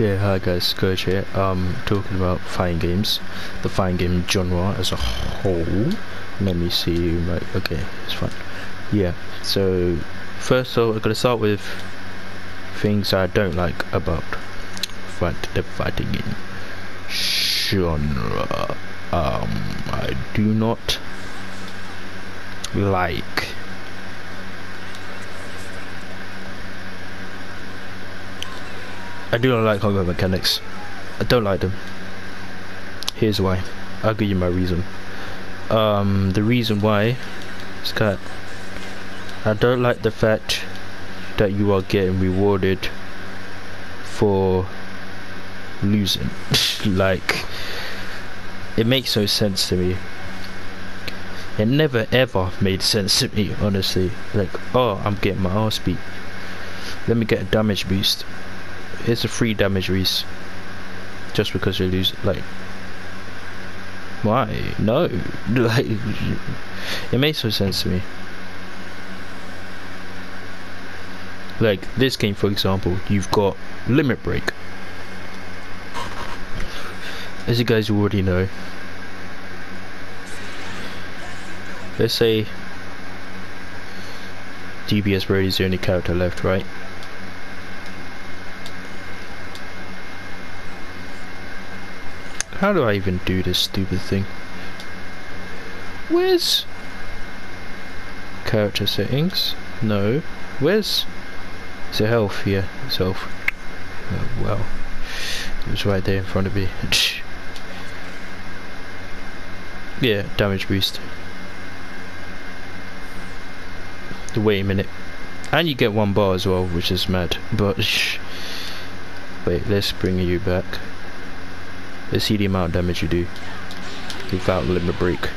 Yeah, hi guys, Scourge here. Talking about fighting games, the fighting game genre as a whole. Let me see, right, okay, it's fine. Yeah, so first off, I'm gonna start with things I don't like about the fighting game genre. I do not like combat mechanics. I don't like them. Here's why. I'll give you my reason. The reason why is that I don't like the fact that you are getting rewarded for losing. Like, it makes no sense to me. It never ever made sense to me, honestly. Like, oh, I'm getting my ass beat, let me get a damage boost. Here's a free damage boost just because you lose. Like, why? No. Like, it makes no sense to me. Like this game, for example, you've got Limit Break. As you guys already know, let's say DBS Brody is the only character left, right? How do I even do this stupid thing? Where's character settings? No. Where's the health? Yeah, it's health. Oh, well, it was right there in front of me. Yeah, damage boost. Wait a minute. And you get 1 bar as well, which is mad. But wait, let's bring you back. Let's see the amount of damage you do without Limit Break.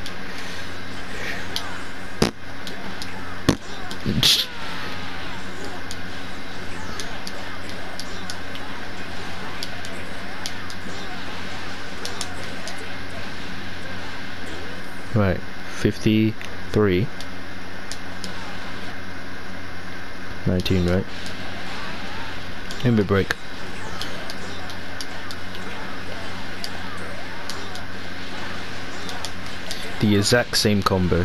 Right, 53. 19, right? Limit Break. The exact same combo.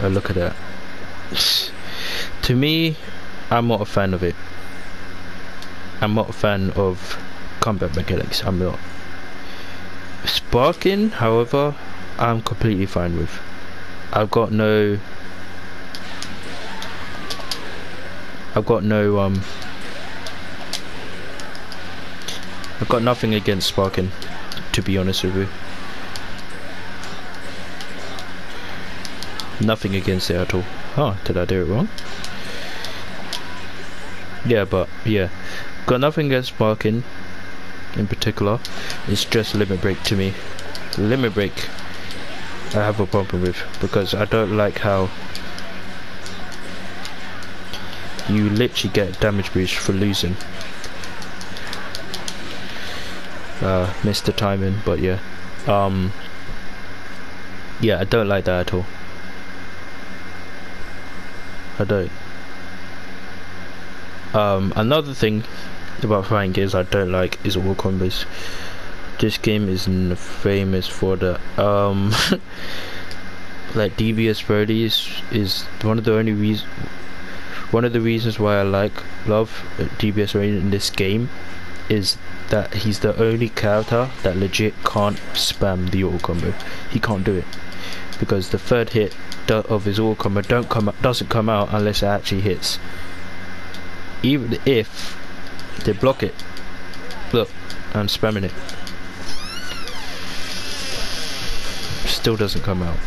Oh, look at that. To me, I'm not a fan of it. I'm not a fan of combat mechanics. I'm not. Sparking, however, I'm completely fine with. I've got nothing against sparking, to be honest with you. Nothing against it at all. Oh, did I do it wrong? Yeah, but yeah, got nothing against sparking in particular. It's just Limit Break to me. Limit Break I have a problem with, because I don't like how you literally get damage boost for losing. Missed the timing, but yeah. Yeah, I don't like that at all. I don't. Another thing about fighting games I don't like is all combos. This game is famous for the like DBS Brody is one of the reasons why I love DBS Brody in this game is that he's the only character that legit can't spam the auto combo. He can't do it because the third hit of his auto combo doesn't come out unless it actually hits. Even if they block it, look, I'm spamming it, still doesn't come out.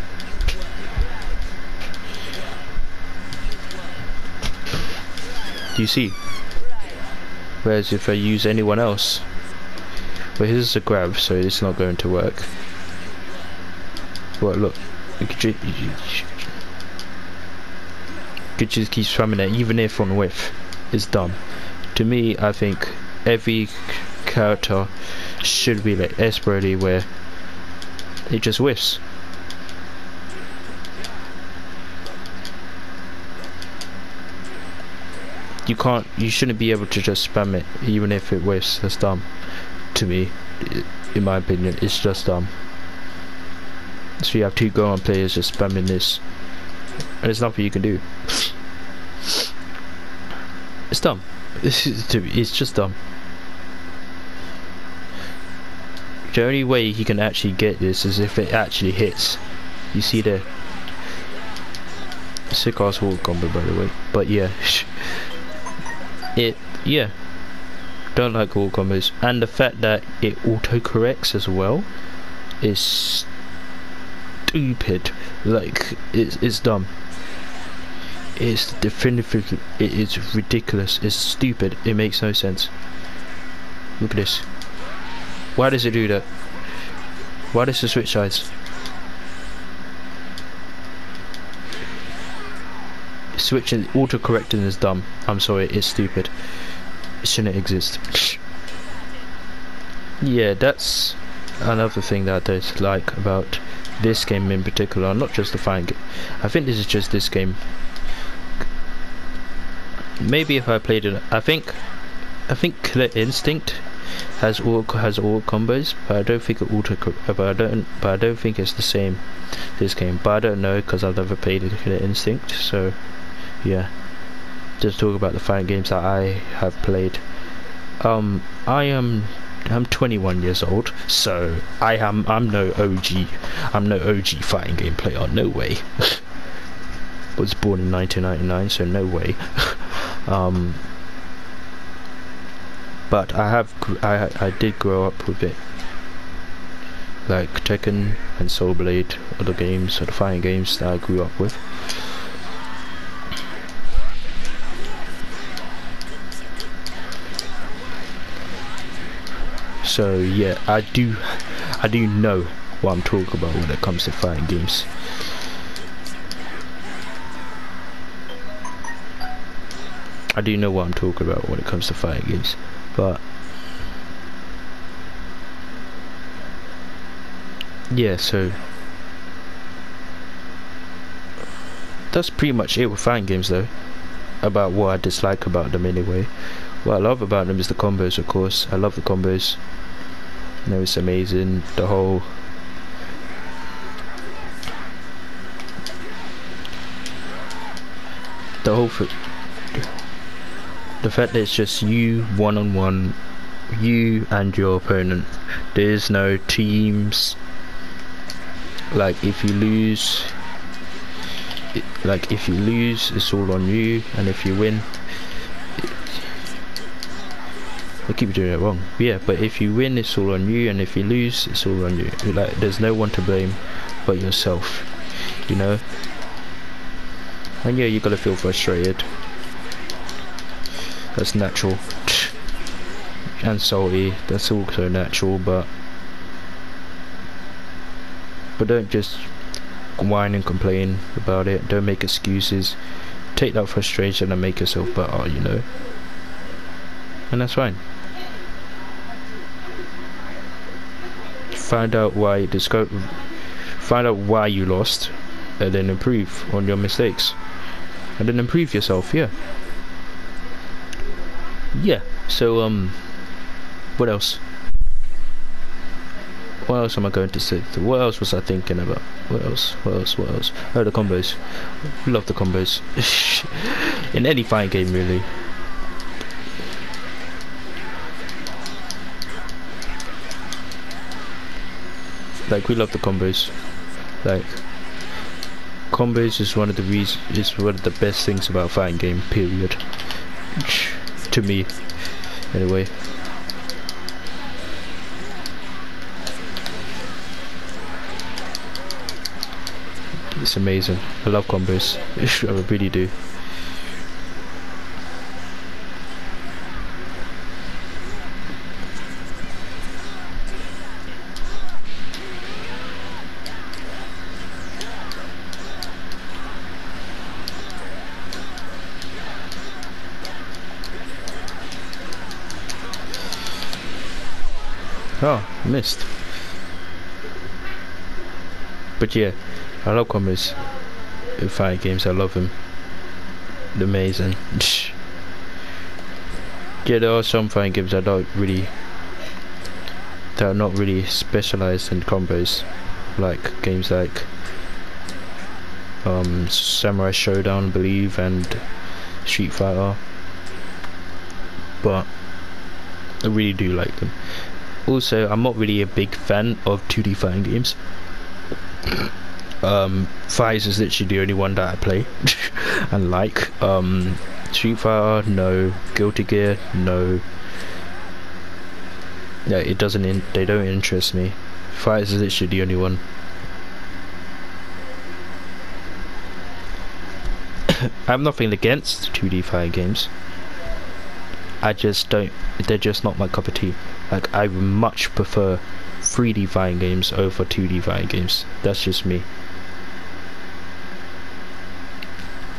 Do you see? Whereas if I use anyone else, well, here's a grab, so it's not going to work. But look, you could just keep spamming it, even if on whiff, it's done. To me, I think every character should be like S Brody, where it just whiffs. you shouldn't be able to just spam it, even if it wastes. That's dumb. To me, in my opinion, it's just dumb. So you have 2 Gohan players just spamming this, and there's nothing you can do. It's dumb. It's just dumb. The only way he can actually get this is if it actually hits. You see the sick ass wall combo, by the way. But yeah, yeah. Don't like wall combos, and the fact that it auto corrects as well is stupid. Like it's dumb. It's definitively, it is ridiculous. It's stupid. It makes no sense. Look at this. Why does it do that? Why does it switch sides? Switching, auto-correcting is dumb. I'm sorry, it's stupid. It shouldn't exist. Yeah, that's another thing that I don't like about this game in particular. Not just the fighting game. I think this is just this game. Maybe if I played it, I think Killer Instinct has all combos, but I don't think it but I don't think it's the same this game. But I don't know because I've never played Killer Instinct. So yeah, just talk about the fighting games that I have played. I'm 21 years old, so I'm no OG. I'm no OG fighting game player. No way. Was born in 1999, so no way. But I did grow up with it, like Tekken and Soul Blade, other games, other fighting games that I grew up with. So yeah, I do know what I'm talking about when it comes to fighting games. I do know what I'm talking about when it comes to fighting games, but yeah, so that's pretty much it with fighting games though, about what I dislike about them anyway. What I love about them is the combos, of course. I love the combos. You know, it's amazing. The fact that it's just you one-on-one, you and your opponent. There's no teams. Like if you lose, it's all on you, and if you win, I keep doing it wrong. Yeah, but if you win, it's all on you, and if you lose, it's all on you. Like there's no one to blame but yourself, you know. And yeah, you gotta feel frustrated. That's natural. And salty, that's also natural, but don't just whine and complain about it. Don't make excuses. Take that frustration and make yourself better, you know. And that's fine. Find out why you lost, and then improve on your mistakes, and then improve yourself. Yeah, so what else am I going to say? What else was I thinking about? What else? Oh, the combos. Love the combos. In any fighting game, really. Like, we love the combos. Like, combos is one of the best things about a fighting game, period. To me, anyway. It's amazing. I love combos. I really do. Oh, missed. But yeah, I love combos in fighting games. I love them. They're amazing. Yeah, there are some fighting games that are not really specialized in combos, like games like Samurai Showdown, I believe, and Street Fighter. But I really do like them. Also, I'm not really a big fan of 2D fighting games. Fighters is literally the only one that I play and like. Street Fighter, no. Guilty Gear, no. Yeah, they don't interest me. Fighters is literally the only one. I have nothing against 2D fighting games. I just don't. They're just not my cup of tea. Like, I much prefer 3D fighting games over 2D fighting games. That's just me.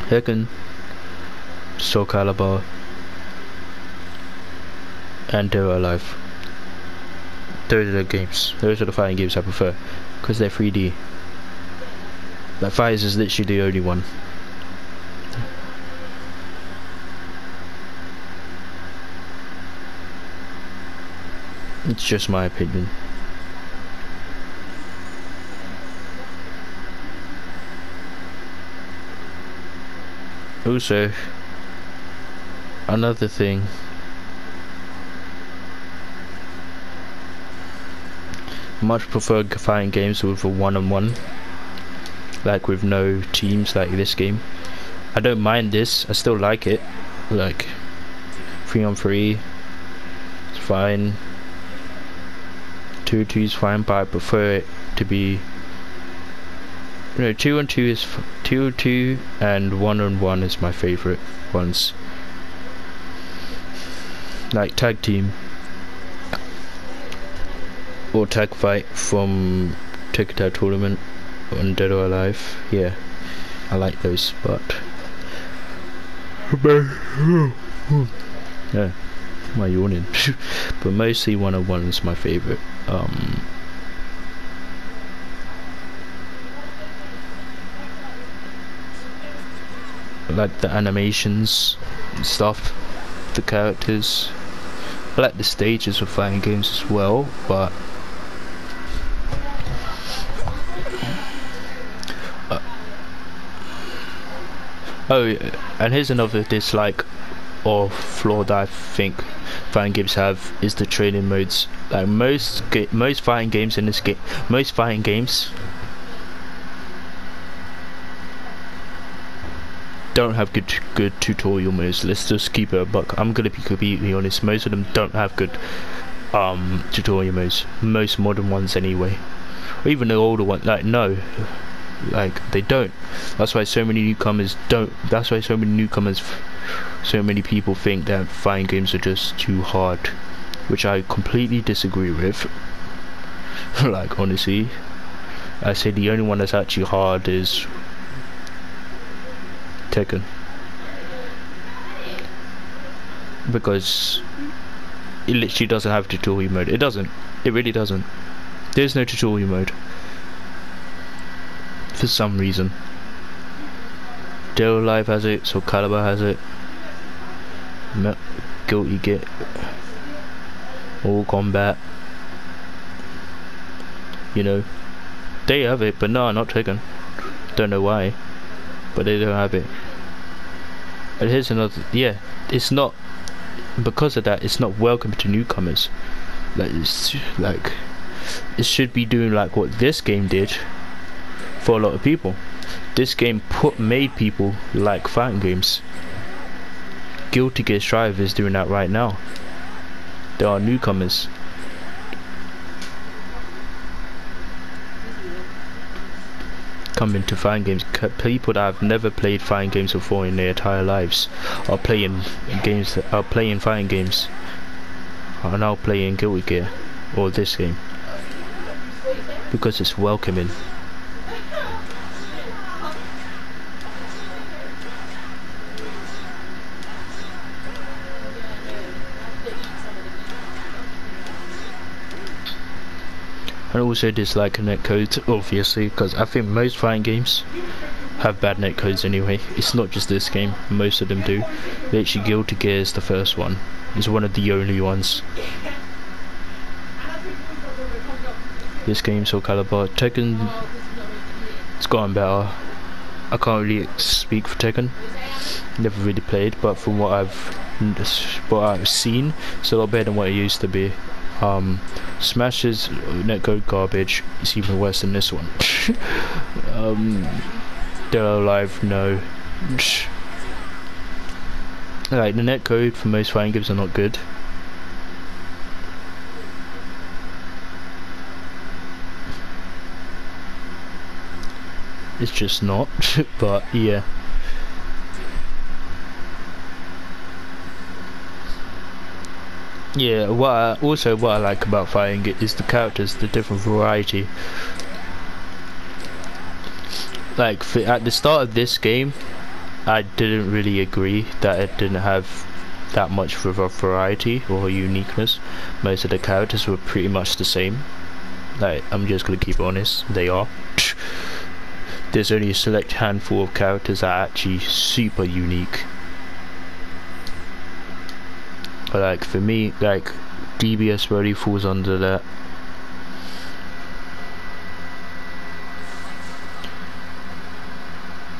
Tekken, Soul Calibur, and Dead or Alive. Those are the games. Those are the fighting games I prefer, because they're 3D. Like, Fighters is literally the only one. It's just my opinion. Also, another thing, much prefer fighting games with a one-on-one, like with no teams like this game. I don't mind this, I still like it, like 3-on-3, it's fine, 2-2 is fine, but I prefer it to be, 2-on-2 is 2-on-2, and 1-on-1 is my favorite ones. Like tag team or tag fight from Tekken Tag Tournament on Dead or Alive. Yeah, I like those, but yeah, am I yawning? But mostly 1-on-1 is my favorite. I like the animations and stuff, the characters. I like the stages of fighting games as well, but oh, and here's another dislike or flaw that I think fighting games have, is the training modes. Like most fighting games in this game, most fighting games don't have good tutorial modes. Let's just keep it a buck. I'm gonna be completely honest. Most of them don't have good tutorial modes. Most modern ones anyway, or even the older ones. Like they don't. That's why so many newcomers don't. That's why so many people think that fighting games are just too hard, which I completely disagree with. Like, honestly, I say the only one that's actually hard is Tekken, because it literally doesn't have tutorial mode. It really doesn't. There's no tutorial mode for some reason. Dead or Alive has it, Soul Calibur has it, Guilty Gear, All Combat, they have it, but no, not Tekken. Don't know why, but they don't have it. And here's another, yeah, it's not, because of that, it's not welcome to newcomers. Like it should be doing like what this game did for a lot of people. This game made people like fighting games. Guilty Gear Strive is doing that right now. There are newcomers. Coming to fighting games. People that have never played fighting games before in their entire lives are playing fighting games. Are now playing Guilty Gear or this game because it's welcoming. And also dislike netcode, obviously, because I think most fighting games have bad netcodes anyway. It's not just this game, most of them do. Literally Guilty Gear is the first one. It's one of the only ones. This game, Soul Calibur. Tekken, it's gotten better. I can't really speak for Tekken. Never really played, but from what I've seen, it's a lot better than what it used to be. Smash's netcode garbage. It's even worse than this one. Dead or Alive, no. Like, the netcode for most fighting games are not good. It's just not. But yeah. Yeah, what I like about fighting it is the characters, the different variety. Like, at the start of this game, I didn't really agree that it didn't have that much of a variety or uniqueness. Most of the characters were pretty much the same. Like, I'm just gonna keep honest, they are. There's only a select handful of characters that are actually super unique. But like, for me, like, DBS really falls under that.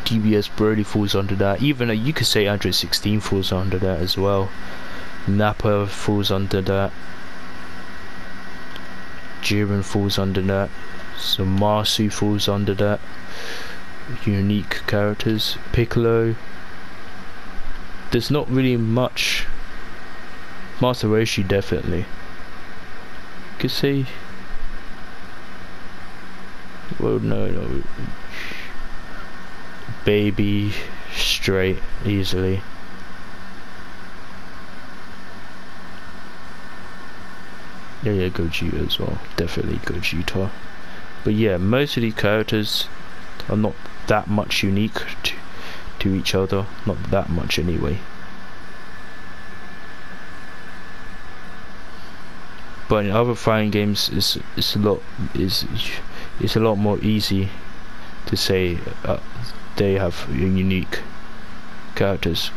DBS Brody falls under that. Even you could say Android 16 falls under that as well. Nappa falls under that. Jiren falls under that. Zamasu falls under that. Unique characters. Piccolo. There's not really much. Master Roshi definitely. Could say. Well, no. Baby straight easily. Yeah, Gogeta as well. Definitely Gogeta. But yeah, most of these characters are not that much unique to each other. Not that much anyway. But in other fighting games, it's a lot more easy to say they have unique characters.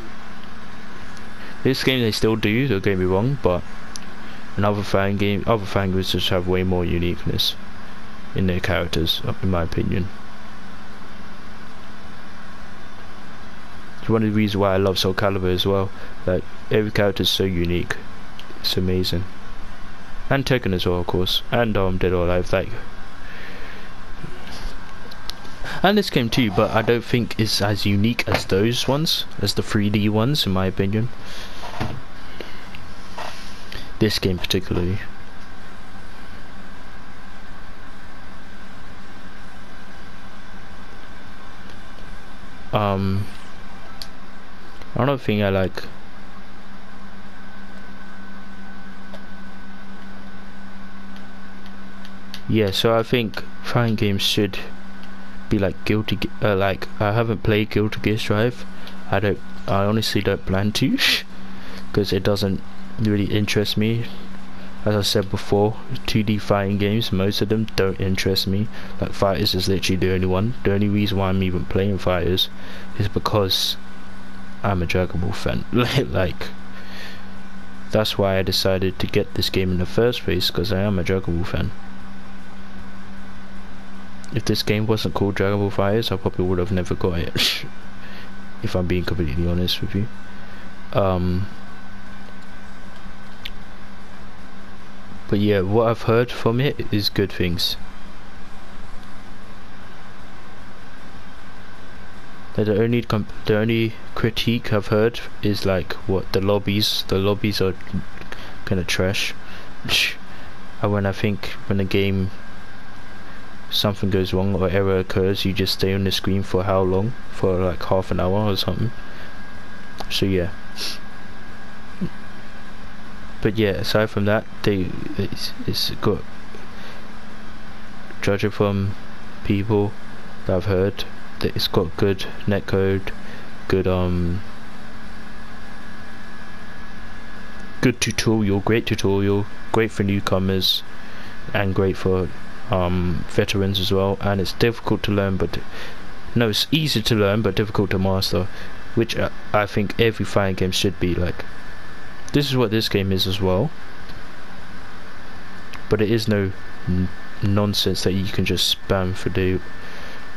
This game they still do, don't get me wrong, but in other fighting games just have way more uniqueness in their characters, in my opinion. It's one of the reasons why I love Soul Calibur as well. Like, every character is so unique. It's amazing. And Tekken as well, of course. And Dead or Alive, like. And this game too, but I don't think it's as unique as those ones, as the 3D ones, in my opinion. This game particularly. Another thing I like. Yeah, so I think fighting games should be like like, I haven't played Guilty Gear Strive. I honestly don't plan to, because it doesn't really interest me. As I said before, 2D fighting games, most of them don't interest me. Like, Fighters is literally the only one. The only reason why I'm even playing Fighters is because I'm a Dragon Ball fan. Like, that's why I decided to get this game in the first place, because I am a Dragon Ball fan. If this game wasn't called Dragon Ball Fighters, I probably would have never got it. If I'm being completely honest with you. But yeah, what I've heard from it is good things. The only critique I've heard is like, what, the lobbies are kind of trash. And when the game, something goes wrong or error occurs, you just stay on the screen for how long? For like half an hour or something. So yeah. But yeah, aside from that, it's got, judging from people that I've heard, that it's got good netcode, good great tutorial, great for newcomers, and great for veterans as well. And it's difficult to learn, but No, it's easy to learn but difficult to master, which I think every fighting game should be like. This is what this game is as well, but it is no nonsense that you can just spam for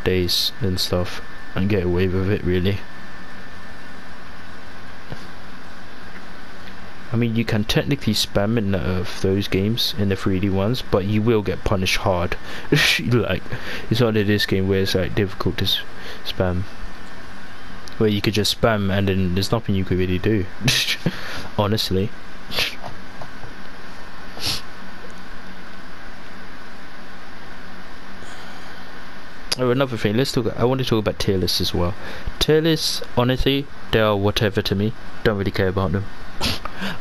days and stuff and get away with it, really. I mean, you can technically spam in those games, in the 3D ones, but you will get punished hard. Like, it's not in this game where it's like difficult to spam, where you could just spam and then there's nothing you could really do. Honestly. Oh, another thing, I want to talk about tier lists as well. Tier lists, honestly, they are whatever to me. Don't really care about them.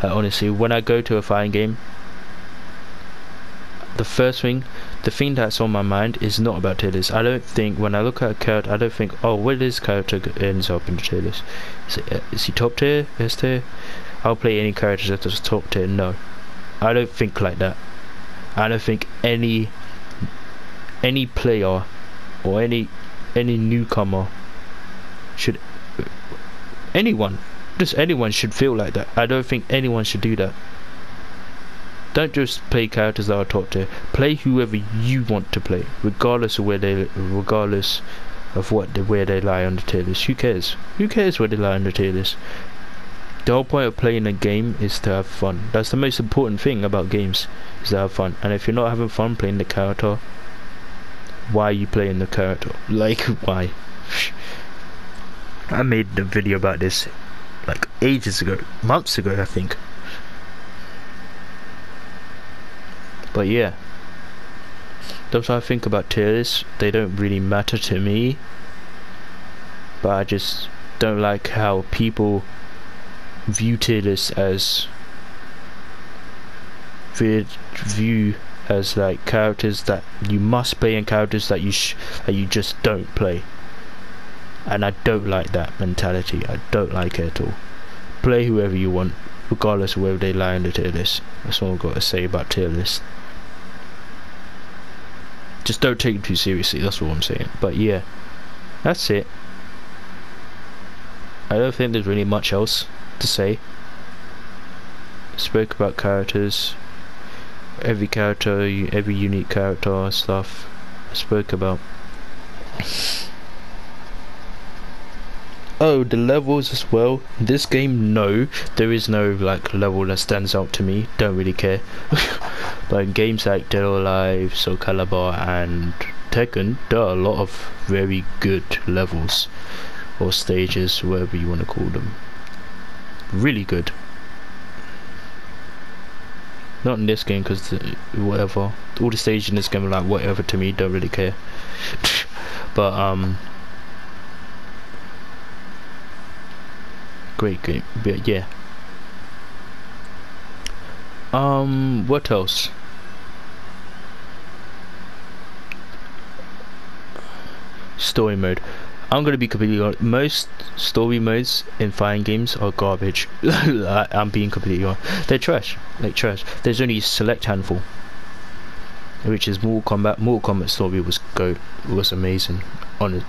Honestly, when I go to a fighting game, the thing that's on my mind is not about tier lists. I don't think, when I look at a character, I don't think, oh, where this character ends up in the tier list. Is he top tier? S tier? I'll play any characters at the top tier. No, I don't think like that. I don't think any player or any newcomer should, just anyone should feel like that. I don't think anyone should do that. Don't just play characters that are top tier. Play whoever you want to play, regardless of where they lie on the tier list. Who cares? Who cares where they lie on the tier list? The whole point of playing a game is to have fun. That's the most important thing about games, is to have fun. And if you're not having fun playing the character, why are you playing the character? Like, why? I made a video about this like ages ago, months ago, I think. But yeah, that's what I think about tier lists. They don't really matter to me, but I just don't like how people view tier lists as like characters that you must play and characters that you just don't play. And I don't like that mentality. I don't like it at all. Play whoever you want, regardless of whether they lie on the tier list. That's all I've got to say about tier lists. Just don't take it too seriously, that's all I'm saying. But yeah, that's it. I don't think there's really much else to say. Spoke about characters, every character, every unique character stuff I spoke about. Oh, the levels as well. In this game, no, there is no like level that stands out to me. Don't really care. But in games like Dead or Alive, Soul Calibur and Tekken, there are a lot of very good levels or stages, whatever you want to call them. Really good. Not in this game, because whatever, all the stages in this game are like whatever to me. Don't really care. But great game. But yeah, what else? Story mode. I'm gonna be completely honest. Most story modes in fighting games are garbage. I'm being completely honest. They're trash, like trash. There's only a select handful, which is Mortal Kombat. Mortal Kombat story was amazing.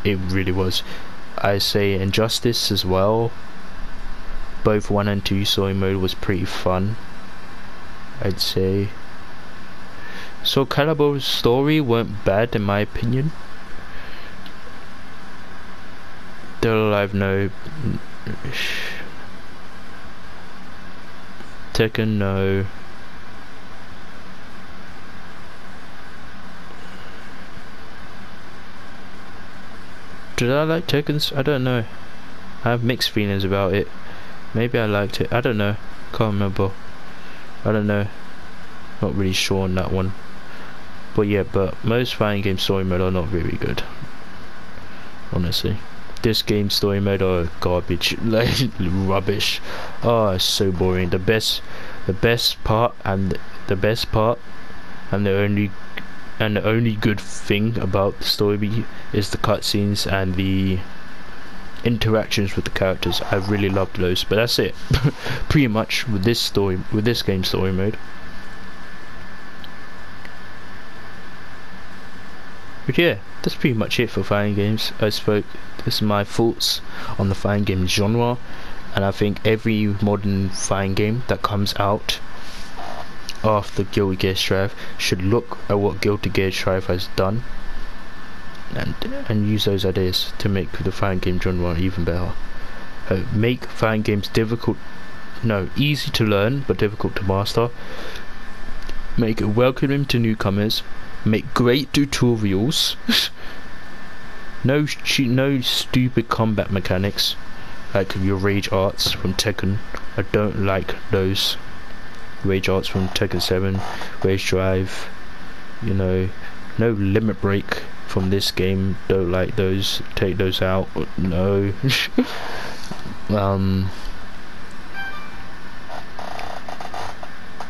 It really was. I say Injustice as well. Both 1 and 2 story mode was pretty fun, I'd say. Soul Calibur's story weren't bad in my opinion. Dead or Alive, no. Tekken, no. Did I like Tekken's? I don't know. I have mixed feelings about it. Maybe I liked it. I don't know. Can't remember. I don't know. Not really sure on that one. But yeah, but most fighting game story mode are not very good. Honestly. This game story mode are garbage. Like rubbish. Oh, it's so boring. The best part and the only good thing about the story is the cutscenes and the interactions with the characters. I really loved those, but that's it. Pretty much with this game story mode. But yeah, that's pretty much it for fighting games. This is my thoughts on the fighting game genre, and I think every modern fighting game that comes out after Guilty Gear Strive should look at what Guilty Gear Strive has done and use those ideas to make the fighting game genre even better. Make fighting games easy to learn but difficult to master. Make it welcoming to newcomers. Make great tutorials. no stupid combat mechanics like your rage arts from Tekken. I don't like those rage arts from Tekken 7, Rage Drive. No limit break from this game. Don't like those. Take those out. No.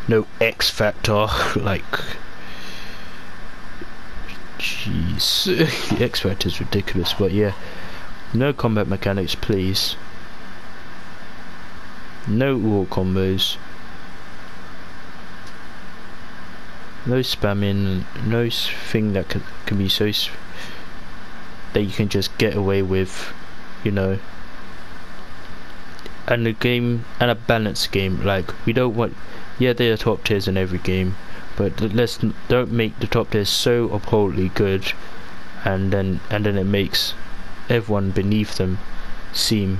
No X Factor. Like, jeez. The X Factor is ridiculous. But yeah, no combat mechanics, please. No wall combos. No spamming. No thing that can be so that you can just get away with, And a balanced game. Like, we don't want. Yeah, there are top tiers in every game, but don't make the top tiers so appallingly good, and then it makes everyone beneath them seem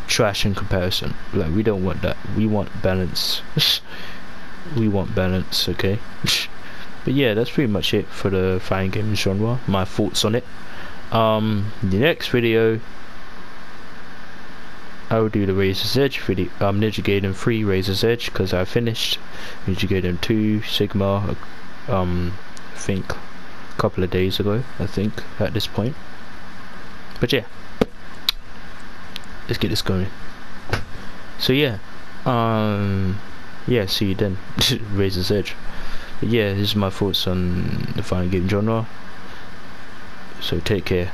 trash in comparison. Like, we don't want that. We want balance. We want balance, okay? But yeah, that's pretty much it for the fighting game genre. My thoughts on it. The next video, I will do the Razor's Edge video. Ninja Gaiden 3 Razor's Edge, because I finished Ninja Gaiden 2 Sigma. I think a couple of days ago. I think at this point. But yeah, let's get this going. So yeah, yeah, see you then. Razor's Edge. But yeah, this is my thoughts on the fighting game genre. So take care.